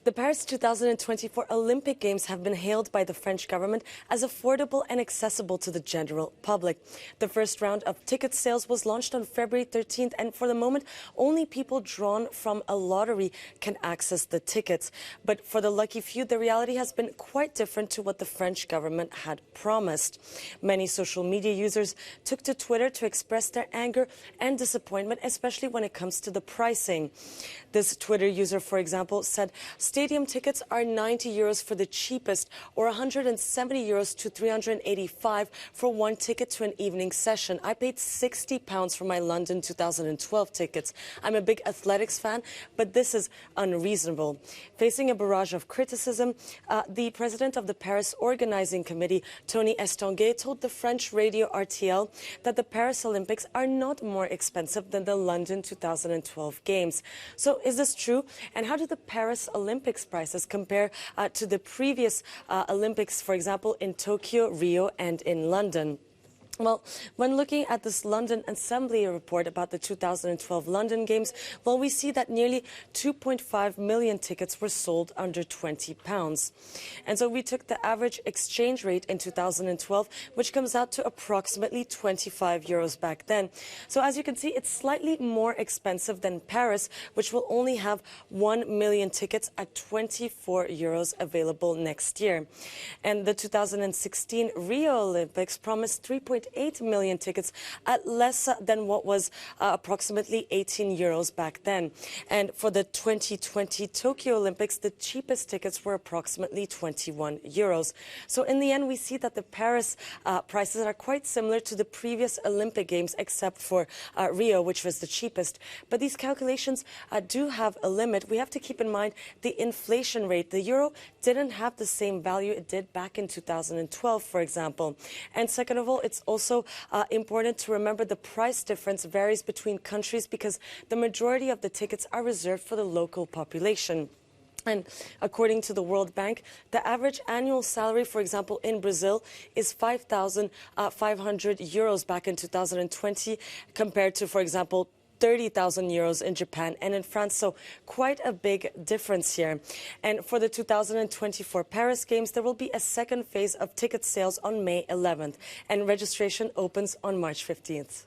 The Paris 2024 Olympic Games have been hailed by the French government as affordable and accessible to the general public. The first round of ticket sales was launched on February 13th, and for the moment, only people drawn from a lottery can access the tickets. But for the lucky few, the reality has been quite different to what the French government had promised. Many social media users took to Twitter to express their anger and disappointment, especially when it comes to the pricing. This Twitter user, for example, said, "Stadium tickets are €90 for the cheapest, or €170 to €385 for one ticket to an evening session. I paid £60 for my London 2012 tickets. I'm a big athletics fan, but this is unreasonable." Facing a barrage of criticism, the president of the Paris Organizing Committee, Tony Estanguet, told the French radio RTL that the Paris Olympics are not more expensive than the London 2012 Games. So is this true? And how do the Paris Olympics prices compare to the previous Olympics, for example, in Tokyo, Rio, and in London? Well, when looking at this London Assembly report about the 2012 London Games, well, we see that nearly 2.5 million tickets were sold under £20. And so we took the average exchange rate in 2012, which comes out to approximately €25 back then. So as you can see, it's slightly more expensive than Paris, which will only have 1 million tickets at €24 available next year. And the 2016 Rio Olympics promised 3.8 million tickets at less than what was approximately €18 back then. And for the 2020 Tokyo Olympics, the cheapest tickets were approximately €21. So in the end, we see that the Paris prices are quite similar to the previous Olympic Games, except for Rio, which was the cheapest. But these calculations do have a limit. We have to keep in mind the inflation rate. The euro didn't have the same value it did back in 2012, for example. And second of all, it's also important to remember the price difference varies between countries because the majority of the tickets are reserved for the local population. And according to the World Bank, the average annual salary, for example, in Brazil is €5,500 back in 2020 compared to, for example, €30,000 in Japan and in France, so quite a big difference here. And for the 2024 Paris Games, there will be a second phase of ticket sales on May 11th, and registration opens on March 15th.